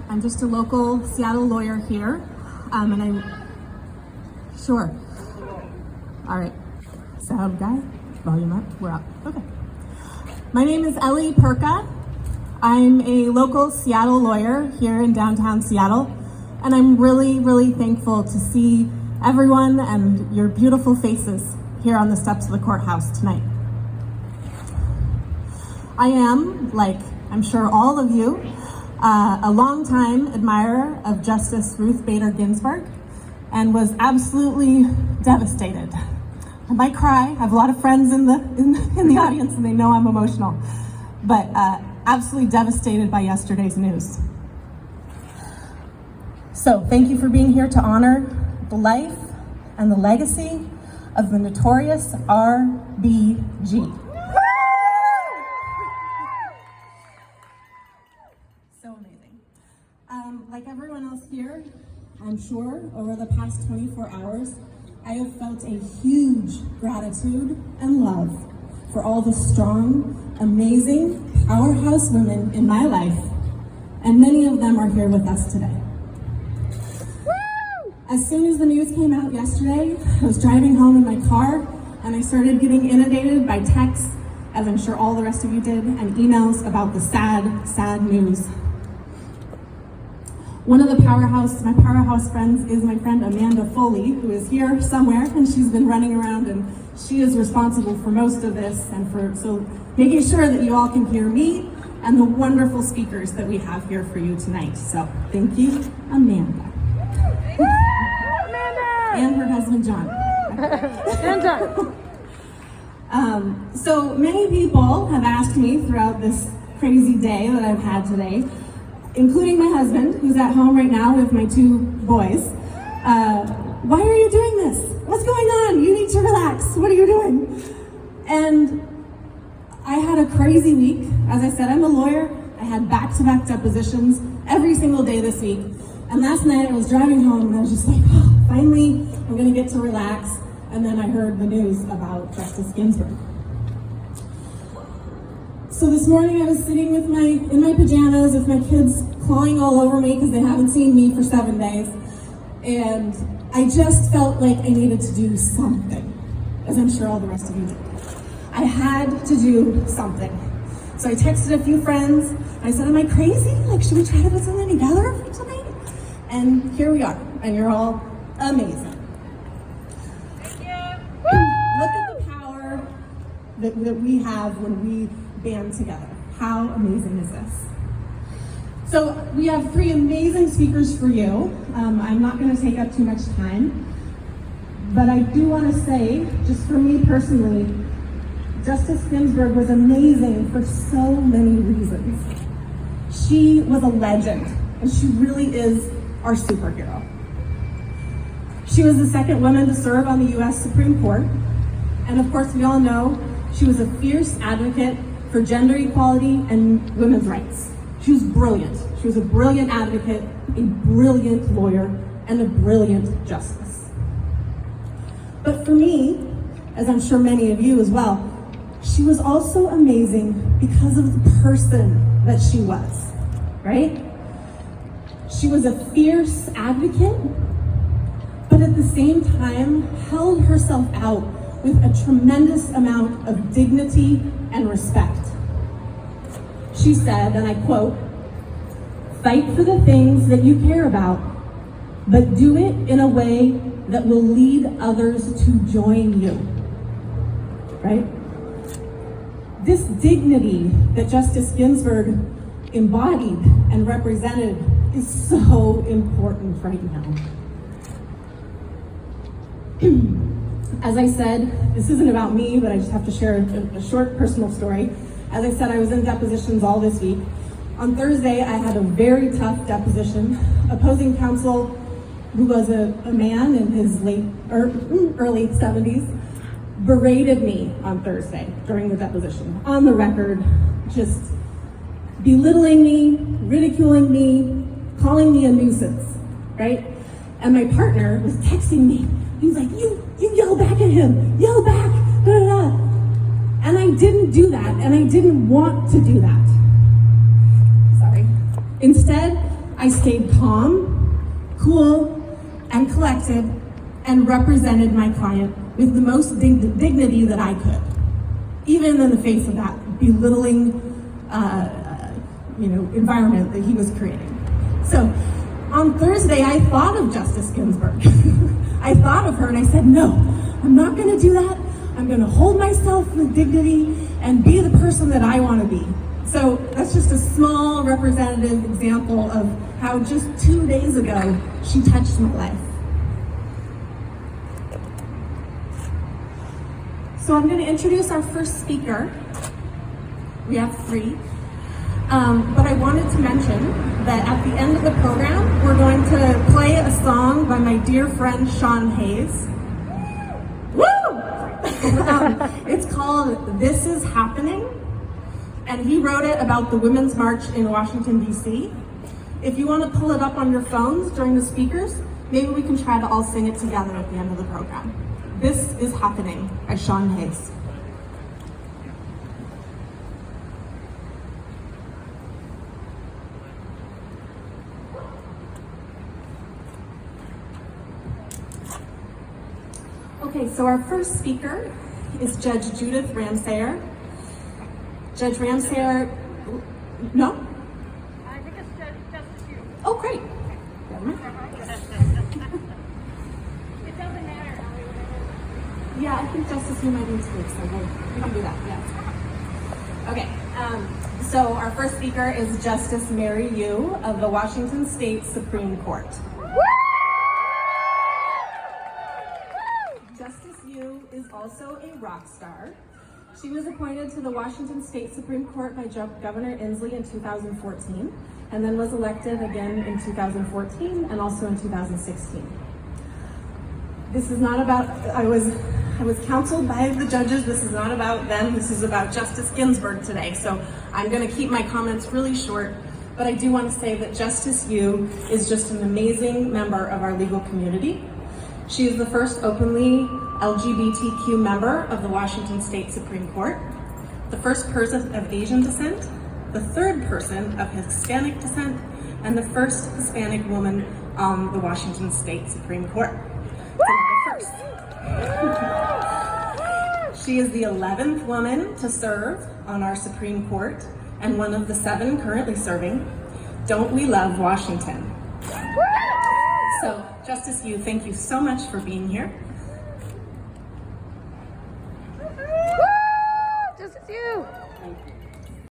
I'm just a local Seattle lawyer here, and I'm, sure. All right, sound guy, volume up, we're up, okay. My name is Ellie Perka. I'm a local Seattle lawyer here in downtown Seattle, and I'm really, really thankful to see everyone and your beautiful faces here on the steps of the courthouse tonight. I am, like I'm sure all of you, a longtime admirer of Justice Ruth Bader Ginsburg, and was absolutely devastated. I might cry. I have a lot of friends in the audience, and they know I'm emotional, but absolutely devastated by yesterday's news. So thank you for being here to honor the life and the legacy of the notorious RBG. So amazing. Like everyone else here, I'm sure over the past 24 hours, I have felt a huge gratitude and love for all the strong, amazing, powerhouse women in my life, and many of them are here with us today. As soon as the news came out yesterday, I was driving home in my car, and I started getting inundated by texts, as I'm sure all the rest of you did, and emails about the sad, sad news. One of my powerhouse friends is my friend Amanda Foley, who is here somewhere, and she's been running around, and she is responsible for most of this, and so making sure that you all can hear me and the wonderful speakers that we have here for you tonight. So thank you, Amanda. And her husband, John. And John. So many people have asked me throughout this crazy day that I've had today, including my husband, who's at home right now with my two boys, why are you doing this? What's going on? You need to relax. What are you doing? And I had a crazy week. As I said, I'm a lawyer. I had back-to-back depositions every single day this week. And last night I was driving home and I was just like, oh, finally, I'm gonna get to relax. And then I heard the news about Justice Ginsburg. So this morning I was sitting in my pajamas with my kids clawing all over me because they haven't seen me for 7 days. And I just felt like I needed to do something, as I'm sure all the rest of you did. I had to do something. So I texted a few friends. I said, am I crazy? Like, should we try to put something together for tonight? And here we are, and you're all amazing. Thank you. Look at the power that we have when we band together. How amazing is this? So we have 3 amazing speakers for you. I'm not going to take up too much time, but I do want to say, just for me personally, Justice Ginsburg was amazing for so many reasons. She was a legend, and she really is our superhero. She was the second woman to serve on the U.S. Supreme Court, and of course we all know she was a fierce advocate for gender equality and women's rights. She was brilliant. She was a brilliant advocate, a brilliant lawyer, and a brilliant justice. But for me, as I'm sure many of you as well, she was also amazing because of the person that she was, right? She was a fierce advocate, but at the same time held herself out with a tremendous amount of dignity and respect. She said, and I quote, "Fight for the things that you care about, but do it in a way that will lead others to join you." Right? This dignity that Justice Ginsburg embodied and represented is so important right now. As I said, this isn't about me, but I just have to share a short personal story. As I said, I was in depositions all this week. On Thursday, I had a very tough deposition. Opposing counsel, who was a man in his early 70s, berated me on Thursday during the deposition, on the record, just belittling me, ridiculing me, calling me a nuisance, right? And my partner was texting me. He was like, you yell back at him, yell back, da da da. And I didn't do that, and I didn't want to do that. Sorry. Instead, I stayed calm, cool, and collected, and represented my client with the most dignity that I could, even in the face of that belittling environment that he was creating. So on Thursday, I thought of Justice Ginsburg. I thought of her and I said, no, I'm not gonna do that. I'm gonna hold myself with dignity and be the person that I wanna be. So that's just a small representative example of how just 2 days ago, she touched my life. So I'm gonna introduce our first speaker. We have 3. But I wanted to mention that at the end of the program, we're going to play a song by my dear friend, Sean Hayes. Woo! It's called This Is Happening, and he wrote it about the Women's March in Washington, D.C. If you want to pull it up on your phones during the speakers, maybe we can try to all sing it together at the end of the program. This Is Happening by Sean Hayes. Okay, so our first speaker is Judge Judith Ramsayer. Judge Ramsayer, no? I think it's Justice Hugh. Oh, great. It doesn't matter. Yeah, I think Justice Hugh might need to speak, so we can do that, yeah. Okay, so our first speaker is Justice Mary Yu of the Washington State Supreme Court. Justice Yu is also a rock star. She was appointed to the Washington State Supreme Court by Governor Inslee in 2014, and then was elected again in 2014 and also in 2016. This is not about, I was counseled by the judges, this is not about them, this is about Justice Ginsburg today. So I'm gonna keep my comments really short, but I do want to say that Justice Yu is just an amazing member of our legal community. She is the first openly LGBTQ member of the Washington State Supreme Court, the first person of Asian descent, the third person of Hispanic descent, and the first Hispanic woman on the Washington State Supreme Court. So the first. She is the 11th woman to serve on our Supreme Court and one of the 7 currently serving. Don't we love Washington? So, Justice Yu, thank you so much for being here.